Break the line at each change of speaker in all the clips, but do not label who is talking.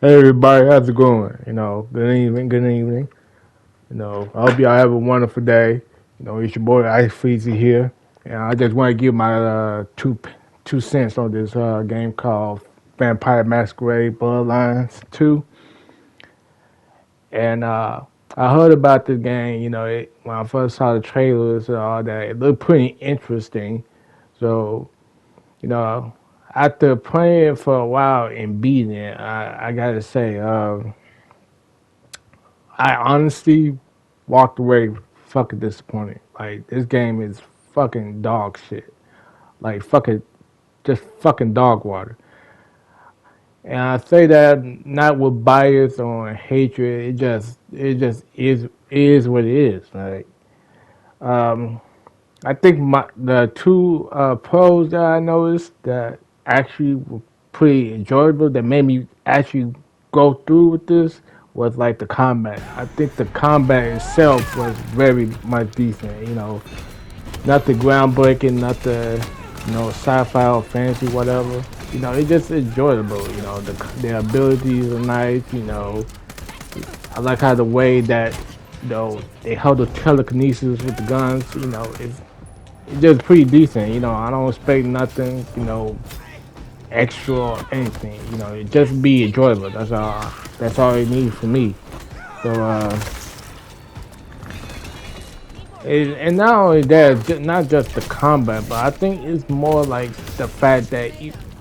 Hey everybody, how's it going? Good evening, good evening. I hope y'all have a wonderful day. It's your boy Ice Freezy here, and I just want to give my two cents on this game called Vampire Masquerade Bloodlines 2. And I heard about this game. When I first saw the trailers and all that, it looked pretty interesting. So, you know, after playing for a while and beating it, I gotta say. I honestly walked away fucking disappointed. Like this game is fucking dog shit. Like fucking just fucking dog water. And I say that not with bias or hatred. It just is what it is. Like um, I think the two pros that I noticed that actually were pretty enjoyable that made me actually go through with this was like the combat. I think the combat itself was very much decent. Not the groundbreaking, not the sci-fi or fantasy whatever. It's just enjoyable. The abilities are nice. I like how the way that they held the telekinesis with the guns. It's just pretty decent. I don't expect nothing, extra or anything. It just be enjoyable. That's all it needs for me. So and not only that, not just the combat, but I think it's more like the fact that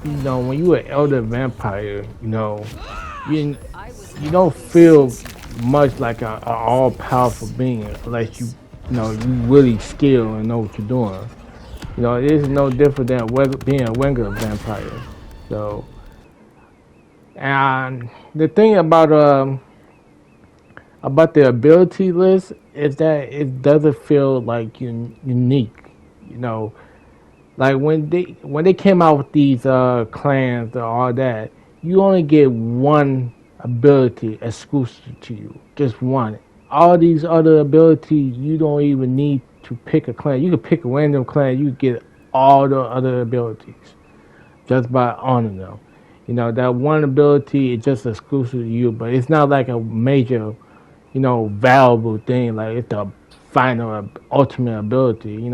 when you an elder vampire, you you don't feel much like a all powerful being unless you really skill and know what you're doing. It is no different than being a regular vampire. So, and the thing about the ability list is that it doesn't feel like unique. You know, like when they came out with these clans and all that, you only get one ability exclusive to you, just one. All these other abilities, you don't even need to pick a clan. You can pick a random clan, you get all the other abilities just by owning them. That one ability is just exclusive to you, but it's not like a major, valuable thing. Like it's the final ultimate ability.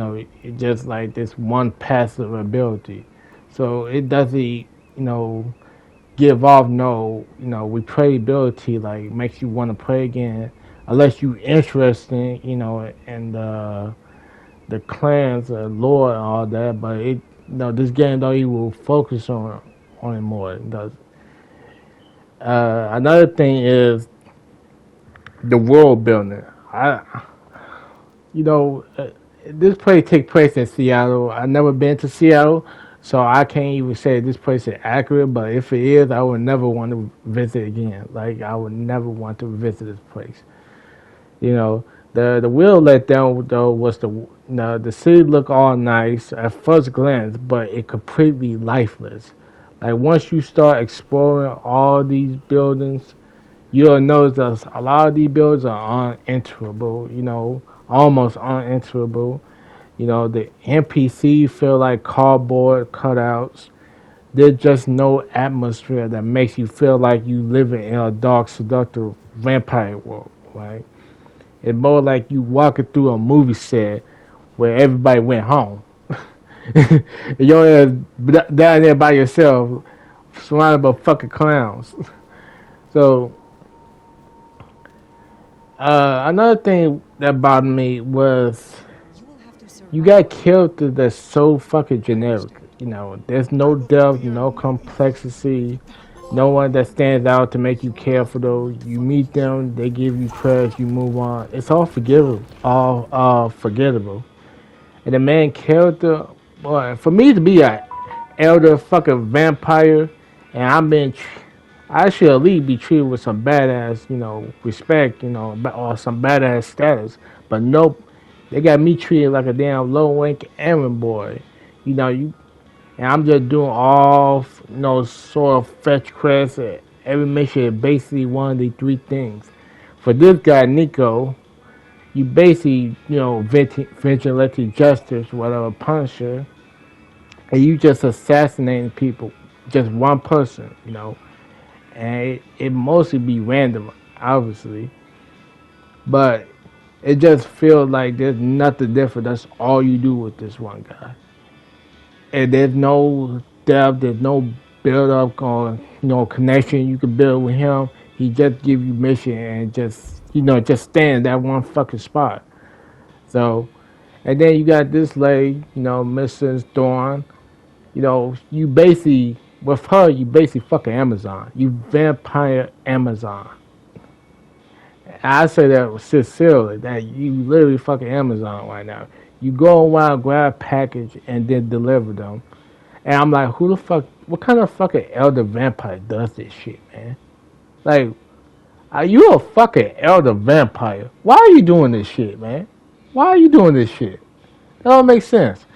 It's just like this one passive ability. So it doesn't, give off no, replayability. Like makes you want to play again, unless you interested, in the clans, lore, and all that. But this game don't even focus on it more. It does. Another thing is the world building. You know, uh, this place take place in Seattle. I've never been to Seattle, so I can't even say this place is accurate. But if it is, I would never want to visit again. Like I would never want to visit this place. The real letdown though was the city looked all nice at first glance, but it completely lifeless. Like once you start exploring all these buildings, you'll notice that a lot of these buildings are unenterable. Almost unenterable. The NPC feel like cardboard cutouts. There's just no atmosphere that makes you feel like you living in a dark, seductive vampire world, right? It's more like you walking through a movie set where everybody went home. And you're down there by yourself, surrounded by fucking clowns. So another thing that bothered me was you got characters that's so fucking generic. There's no depth, no complexity, no one that stands out to make you care for those. You meet them, they give you credit, you move on. It's all forgivable, all forgettable. And the main character, boy, for me to be a elder fucking vampire, and I should at least be treated with some badass, respect, or some badass status. But nope, they got me treated like a damn low rank errand boy. You and I'm just doing all, sort of fetch quests. Every mission is basically one of the three things. For this guy, Nico, you basically, vigilante justice, whatever, Punisher, and you just assassinating people, just one person. and it mostly be random, obviously, but it just feels like there's nothing different. That's all you do with this one guy, and there's no depth, there's no build up or connection you can build with him. He just give you mission and just just stand in that one fucking spot. So, and then you got this lady, Mrs. Dawn. You basically with her, you basically fucking Amazon. You vampire Amazon. I say that sincerely, that you literally fucking Amazon right now. You go around, grab a package, and then deliver them. And I'm like, who the fuck, what kind of fucking elder vampire does this shit, man? Like, are you a fucking elder vampire? Why are you doing this shit, man? Why are you doing this shit? That don't make sense.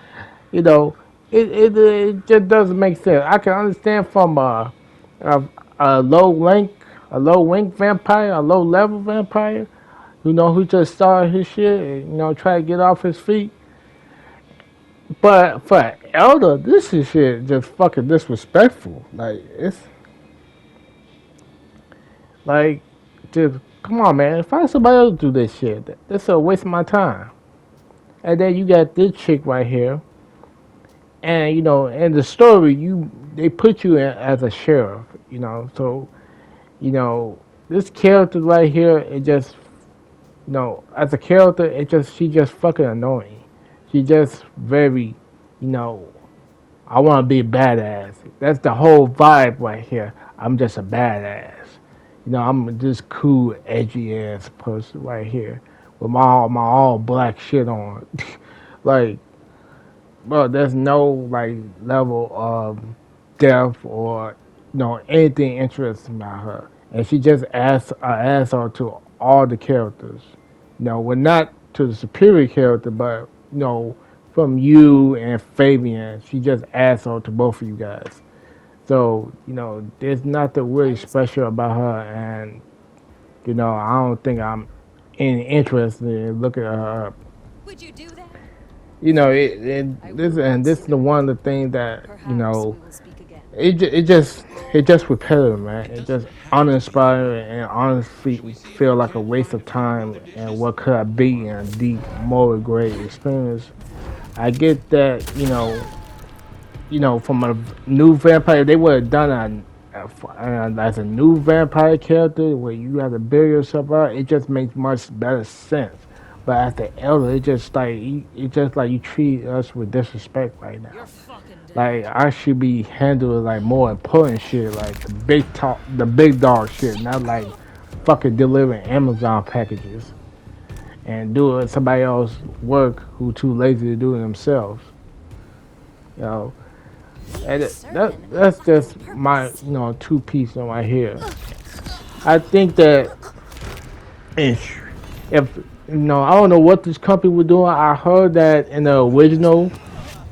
You know, it just doesn't make sense. I can understand from a, a low rank vampire, a low level vampire, who just started his shit and try to get off his feet. But for an elder, this is shit just fucking disrespectful. Like it's like just come on, man. Find somebody else to do this shit. That's a waste of my time. And then you got this chick right here, and in the story, they put you in as a sheriff. So this character right here, it just as a character, she just fucking annoying. She just very, I want to be a badass. That's the whole vibe right here. I'm just a badass. I'm this cool, edgy ass person right here with my all black shit on. Like, bro, there's no like level of depth or anything interesting about her, and she just asks her to all the characters. Well, not to the superior character, but from you and Fabian, she just asshole to both of you guys. So, there's nothing really special about her, and, I don't think I'm any interested in looking at her up.
Would you do that?
This is the one of the things that, it just repetitive, man. It just uninspiring and honestly feel like a waste of time and what could have been a deep, moral great experience. I get that, from a new vampire, they would have done as a new vampire character where you have to build yourself out. It just makes much better sense. But as the elder, it's just like you treat us with disrespect right now. Like I should be handling like more important shit, like the big dog shit, not like fucking delivering Amazon packages and doing somebody else work who too lazy to do it themselves. You know, and that's just my two piece on right here. I think that if I don't know what this company was doing. I heard that in the original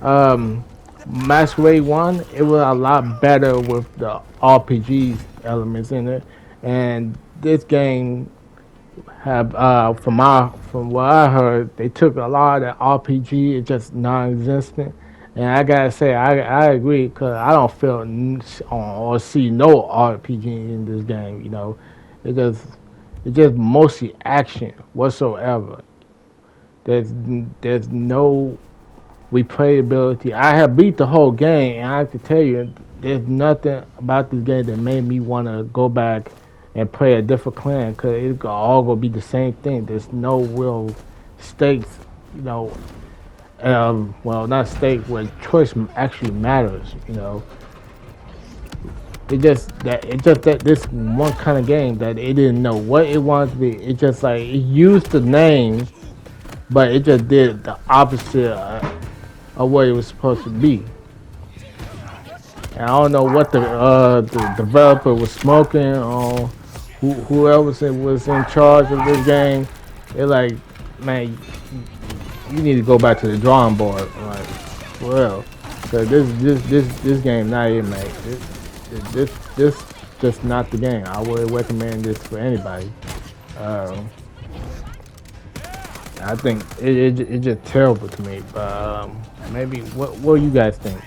um, Masquerade one, it was a lot better with the RPG elements in it, and this game have from what I heard, they took a lot of the RPG, it's just non-existent. And I gotta say, I agree because I don't feel or see no RPG in this game. It just it's just mostly action whatsoever. There's no replayability. I have beat the whole game, and I have to tell you, there's nothing about this game that made me want to go back and play a different clan because it's all gonna be the same thing. There's no real stakes, you know. Well, not stakes where choice actually matters. It's just that this one kind of game that it didn't know what it wanted to be. It just like it used the name, but it just did the opposite of what it was supposed to be. And I don't know what the developer was smoking or whoever was in charge of this game. They're like, man, you need to go back to the drawing board, like, for real. Cause this game not it, man. This just not the game. I would recommend this for anybody. Um, I think it's just terrible to me. But maybe what do you guys think?